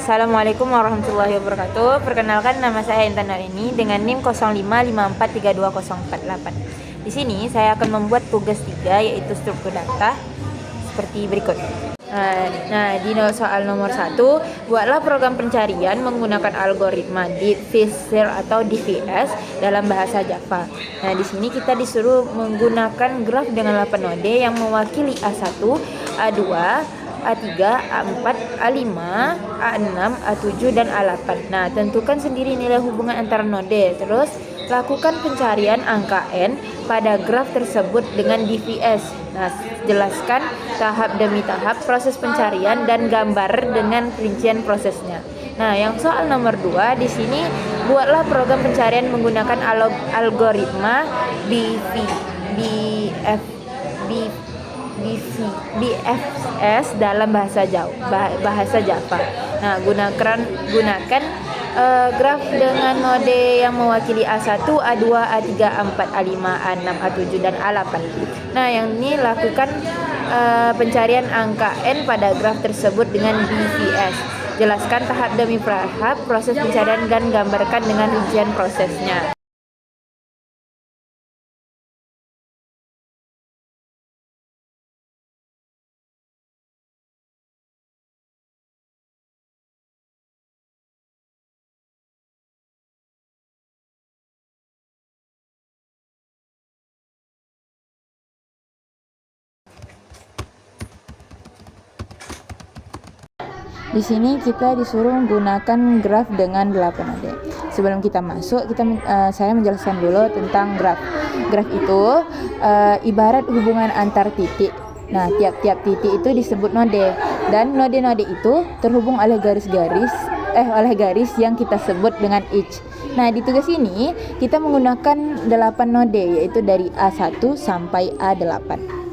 Assalamualaikum warahmatullahi wabarakatuh. Perkenalkan, nama saya Intan Norini dengan NIM 0554320448. Di sini saya akan membuat tugas 3, yaitu struktur data seperti berikut. Di soal nomor 1, buatlah program pencarian menggunakan algoritma DeepSeek atau DVS dalam bahasa Java. Nah, di sini kita disuruh menggunakan graf dengan 8 node yang mewakili A1, A2, A3, A4, A5, A6, A7, dan A8. Nah, tentukan sendiri nilai hubungan antara node. Terus, lakukan pencarian angka N pada graf tersebut dengan DVS. Nah, jelaskan tahap demi tahap proses pencarian dan gambar dengan rincian prosesnya. Nah, yang soal nomor 2, di sini buatlah program pencarian menggunakan algoritma DFS dalam bahasa Java. Nah, gunakan graf dengan node yang mewakili A1, A2, A3, A4, A5, A6, A7, dan A8. Nah, yang ini lakukan pencarian angka N pada graf tersebut dengan DVS. Jelaskan tahap demi tahap proses pencarian dan gambarkan dengan rincian prosesnya. Di sini kita disuruh menggunakan graf dengan 8 node. Sebelum kita masuk, saya menjelaskan dulu tentang graf. Graf itu ibarat hubungan antar titik. Nah, tiap-tiap titik itu disebut node, dan node-node itu terhubung oleh garis yang kita sebut dengan edge. Nah, di tugas ini kita menggunakan 8 node, yaitu dari A1 sampai A8.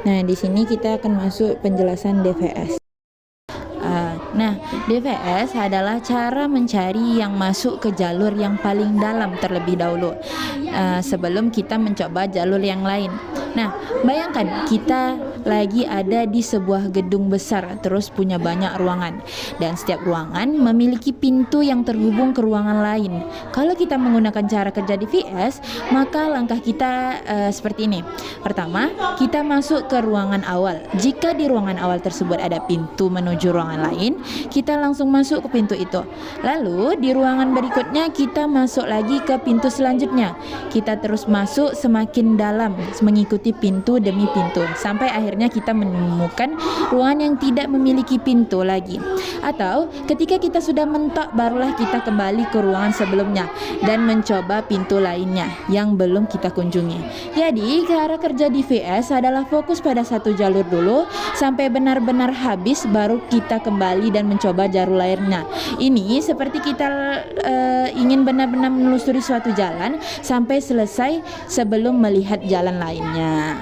Nah, di sini kita akan masuk penjelasan DVS. Nah, DVS adalah cara mencari yang masuk ke jalur yang paling dalam terlebih dahulu, sebelum kita mencoba jalur yang lain. Nah, bayangkan kita lagi ada di sebuah gedung besar, terus punya banyak ruangan, dan setiap ruangan memiliki pintu yang terhubung ke ruangan lain. Kalau kita menggunakan cara kerja DVS, maka langkah kita seperti ini. Pertama, kita masuk ke ruangan awal. Jika di ruangan awal tersebut ada pintu menuju ruangan lain, kita langsung masuk ke pintu itu. Lalu di ruangan berikutnya kita masuk lagi ke pintu selanjutnya. Kita terus masuk semakin dalam, mengikuti pintu demi pintu sampai akhirnya akhirnya kita menemukan ruangan yang tidak memiliki pintu lagi. Atau ketika kita sudah mentok, barulah kita kembali ke ruangan sebelumnya dan mencoba pintu lainnya yang belum kita kunjungi. Jadi cara kerja di VS adalah fokus pada satu jalur dulu sampai benar-benar habis, baru kita kembali dan mencoba jalur lainnya. Ini seperti kita ingin benar-benar menelusuri suatu jalan sampai selesai sebelum melihat jalan lainnya.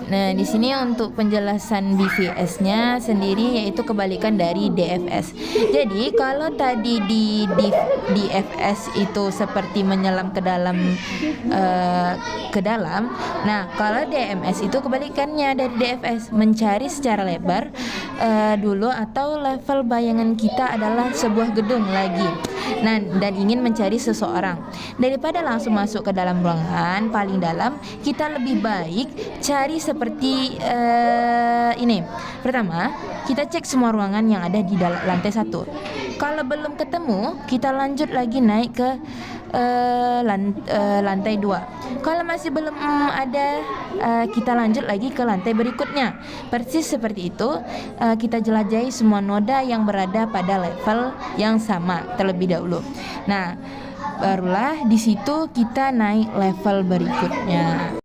Nah, di sini untuk penjelasan BVS-nya sendiri yaitu kebalikan dari DFS. Jadi, kalau tadi di DFS itu seperti menyelam ke dalam. Nah, kalau DMS itu kebalikannya dari DFS, mencari secara lebar dulu, atau level bayangan kita adalah sebuah gedung lagi. Nah, dan ingin mencari seseorang. Daripada langsung masuk ke dalam ruangan paling dalam, kita lebih baik cari seperti ini. Pertama, kita cek semua ruangan yang ada di lantai 1. Kalau belum ketemu, kita lanjut lagi naik ke lantai 2. Kalau masih belum ada, kita lanjut lagi ke lantai berikutnya. Persis seperti itu, kita jelajahi semua noda yang berada pada level yang sama terlebih dahulu. Nah, barulah di situ kita naik level berikutnya.